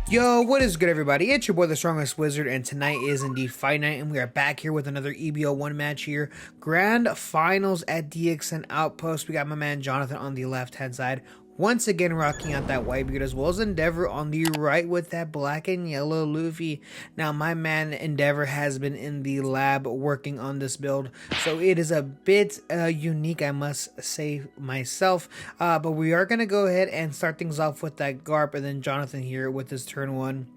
Yo, what is good, everybody? It's your boy, the Strongest Wizard, and tonight is indeed Fight Night, and we are back here with another EB01 match here. Grand Finals at DXN Outpost. We got my man Jonathan on the left-hand side, once again rocking out that Whitebeard, as well as Endeavor on the right with that black and yellow Luffy. Now, my man Endeavor has been in the lab working on this build, so it is a bit unique, I must say myself. But we are going to go ahead and start things off with that Garp, and then Jonathan here with his turn 1.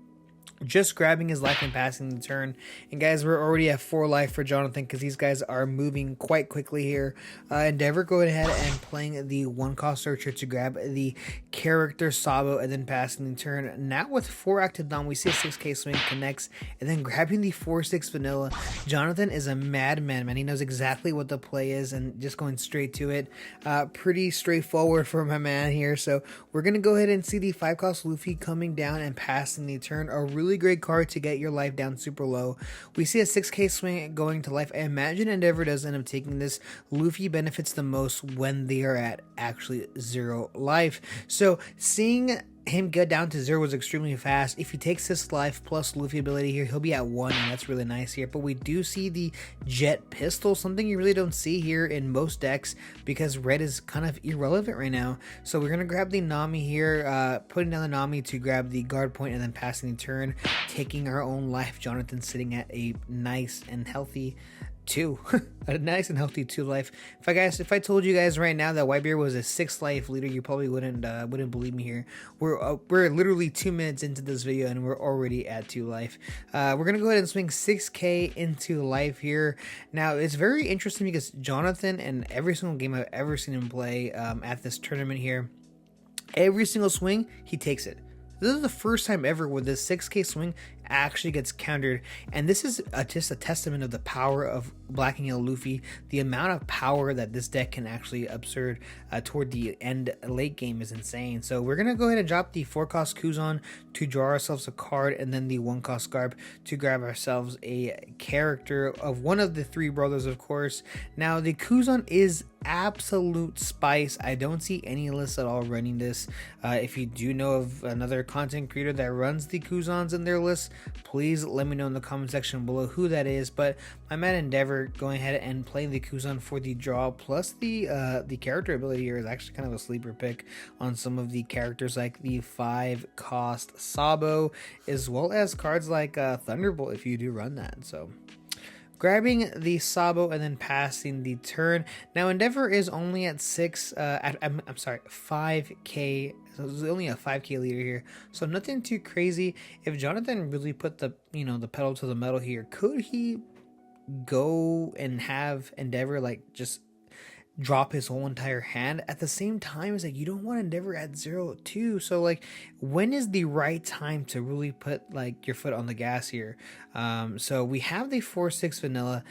Just grabbing his life and passing the turn. And guys, we're already at 4 life for Jonathan because these guys are moving quite quickly here. Endeavor going ahead and playing the 1-cost searcher to grab the character Sabo and then passing the turn. Now with 4 active Dom, we see a 6k swing connects and then grabbing the 4-6 vanilla. Jonathan is a madman, man. He knows exactly what the play is and just going straight to it. Pretty straightforward for my man here. So we're going to go ahead and see the 5-cost Luffy coming down and passing the turn. A really great card to get your life down super low. We see a 6k swing going to life. I imagine Endeavor does end up taking this. Luffy benefits the most when they are at actually 0 life. So seeing him get down to 0 was extremely fast. If he takes this life plus Luffy ability here, he'll be at 1, and that's really nice here. But we do see the jet pistol, something you really don't see here in most decks because red is kind of irrelevant right now. So we're gonna grab the Nami here, putting down the Nami to grab the guard point and then passing the turn, taking our own life. Jonathan sitting at a nice and healthy 2. A nice and healthy 2 life. If I told you guys right now that Whitebeard was a 6 life leader, you probably wouldn't believe me here. We're literally 2 minutes into this video and we're already at 2 life. We're gonna go ahead and swing 6k into life here. Now it's very interesting because Jonathan, and every single game I've ever seen him play at this tournament here, every single swing he takes it. This is the first time ever where this 6k swing actually gets countered, and this is just a testament of the power of Black and Yellow Luffy, the amount of power that this deck can actually absorb toward the end late game is insane. So we're gonna go ahead and drop the 4-cost Kuzan to draw ourselves a card, and then the 1-cost Garb to grab ourselves a character of one of the 3 brothers, of course. Now the Kuzan is absolute spice. I don't see any lists at all running this. If you do know of another content creator that runs the Kuzans in their list, please let me know in the comment section below who that is. But my man Endeavor going ahead and playing the Kuzan for the draw, plus the character ability here is actually kind of a sleeper pick on some of the characters like the 5-cost Sabo, as well as cards like Thunderbolt if you do run that. So grabbing the Sabo and then passing the turn. Now Endeavor is only at 5k. So there's only a 5k leader here, so nothing too crazy. If Jonathan really put the the pedal to the metal here, could he go and have Endeavor like just drop his whole entire hand? At the same time, it's like you don't want Endeavor at 0 too. So like, when is the right time to really put like your foot on the gas here? So we have the 4-6 vanilla.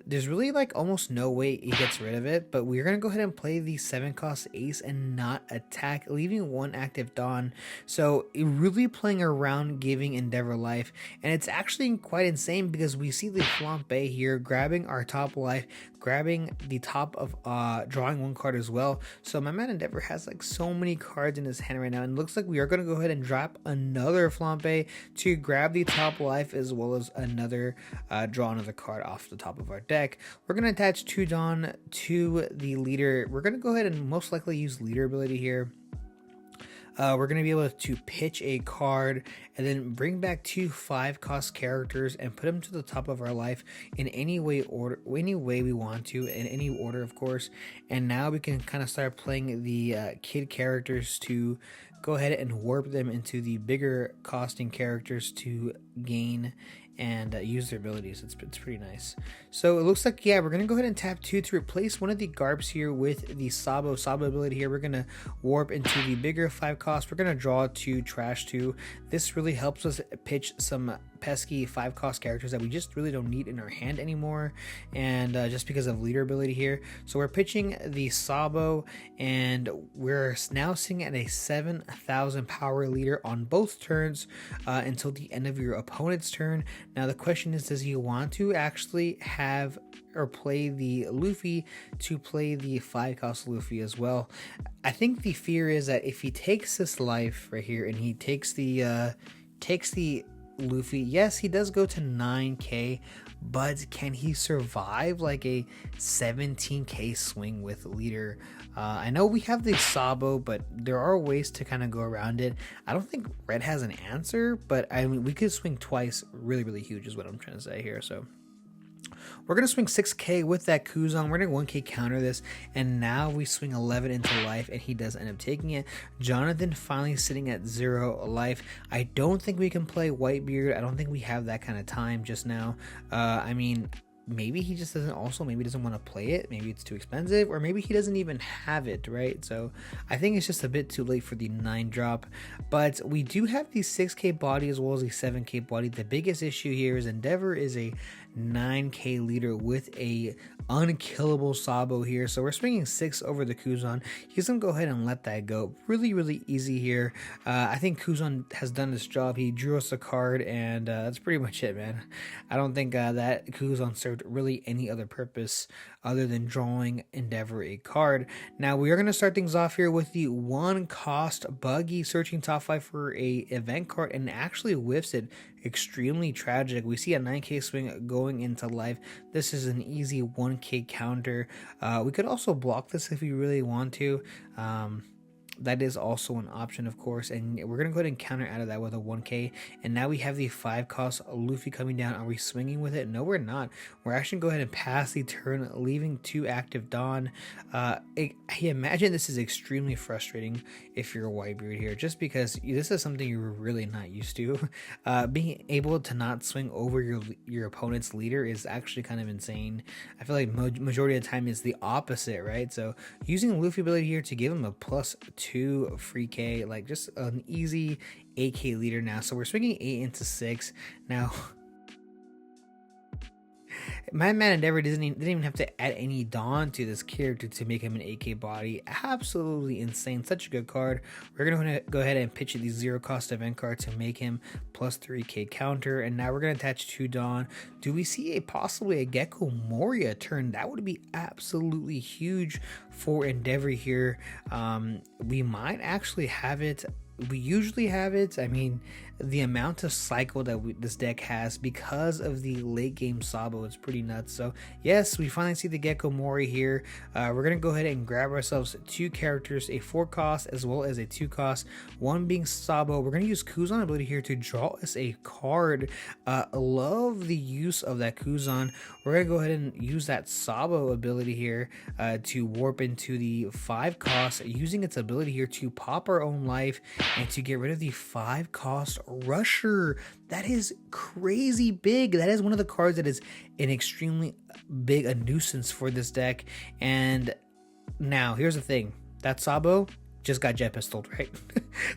There's really like almost no way he gets rid of it, but we're gonna go ahead and play the 7-cost ace and not attack, leaving 1 active Dawn. So really playing around, giving Endeavor life, and it's actually quite insane because we see the Flambe here grabbing our top life, grabbing the top of drawing 1 card as well. So my man Endeavor has like so many cards in his hand right now, and it looks like we are gonna go ahead and drop another Flambe to grab the top life, as well as another draw another card off the top of our deck. We're going to attach 2 Dawn to the leader. We're going to go ahead and most likely use leader ability here. We're going to be able to pitch a card and then bring back 2 5-cost characters and put them to the top of our life in any way we want to, in any order, of course. And now we can kind of start playing the kid characters to go ahead and warp them into the bigger costing characters to gain and use their abilities. It's pretty nice. So it looks like, yeah, we're gonna go ahead and tap 2 to replace one of the Garbs here with the Sabo ability here. We're gonna warp into the bigger 5-cost. We're gonna draw 2, trash 2. This really helps us pitch some pesky 5-cost characters that we just really don't need in our hand anymore, and just because of leader ability here. So we're pitching the Sabo, and we're now sitting at a 7,000 power leader on both turns until the end of your opponent's turn. Now the question is, does he want to actually have or play the Luffy to play the 5-cost Luffy as well? I think the fear is that if he takes this life right here and he takes the takes the Luffy. Yes, he does go to 9k, but can he survive like a 17k swing with leader? I know we have the Sabo, but there are ways to kind of go around it. I don't think Red has an answer, but I mean, we could swing twice really huge is what I'm trying to say here. So we're going to swing 6k with that Kuzan. We're going to 1k counter this, and now we swing 11 into life, and he does end up taking it. Jonathan finally sitting at 0 life. I don't think we can play Whitebeard. I don't think we have that kind of time just now. I mean, maybe he just doesn't maybe doesn't want to play it. Maybe it's too expensive, or maybe he doesn't even have it, right? So I think it's just a bit too late for the 9 drop, but we do have the 6k body as well as the 7k body. The biggest issue here is Endeavor is a 9k leader with a unkillable Sabo here, so we're swinging 6 over the Kuzan. He's gonna go ahead and let that go really easy here. I think Kuzan has done his job. He drew us a card, and that's pretty much it, man. I don't think that Kuzan served really any other purpose other than drawing Endeavor a card. Now we are going to start things off here with the 1 cost Buggy, searching top 5 for a event card, and actually whiffs it. Extremely tragic. We see a 9k swing going into life. This is an easy 1k counter. We could also block this if we really want to. That is also an option, of course, and we're gonna go ahead and counter out of that with a 1k. And now we have the 5 cost Luffy coming down. Are we swinging with it? No, we're not. We're actually gonna go ahead and pass the turn, leaving 2 active Dawn. I imagine this is extremely frustrating if you're a Whitebeard here, just because this is something you're really not used to. Being able to not swing over your opponent's leader is actually kind of insane. I feel like majority of the time is the opposite, right? So using the Luffy ability here to give him a +2 free K, like just an easy 8k leader now. So we're swinging 8 into 6 now. My man Endeavor didn't even have to add any Dawn to this character to make him an 8k body. Absolutely insane. Such a good card. We're going to go ahead and pitch the 0 cost event card to make him +3k counter. And now we're going to attach 2 Dawn. Do we see possibly a Gecko Moria turn? That would be absolutely huge for Endeavor here. We might actually have it. We usually have it. I mean, the amount of cycle that this deck has because of the late game Sabo is pretty nuts. So yes, we finally see the Gecko Mori here. We're gonna go ahead and grab ourselves 2 characters, a 4 cost as well as a 2 cost, one being Sabo. We're gonna use Kuzan ability here to draw us a card. Love the use of that Kuzan. We're gonna go ahead and use that Sabo ability here to warp into the 5 cost, using its ability here to pop our own life and to get rid of the 5 cost Rusher. That is crazy big. That is one of the cards that is an extremely big a nuisance for this deck. And now here's the thing, that Sabo just got jet pistoled, right?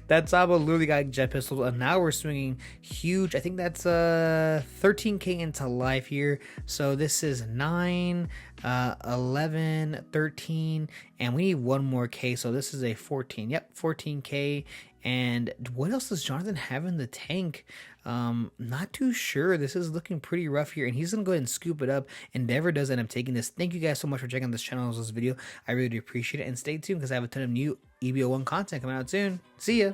That Sabo literally got jet pistoled, and now we're swinging huge. I think that's 13k into life here. So this is 9, 11, 13, and we need 1 more k. So this is a 14. Yep, 14k. And what else does Jonathan have in the tank? Not too sure. This is looking pretty rough here, and he's gonna go ahead and scoop it up. Endeavor does end up taking this. Thank you guys so much for checking out this channel, this video. I really do appreciate it, and stay tuned because I have a ton of new EB01 content coming out soon. See ya.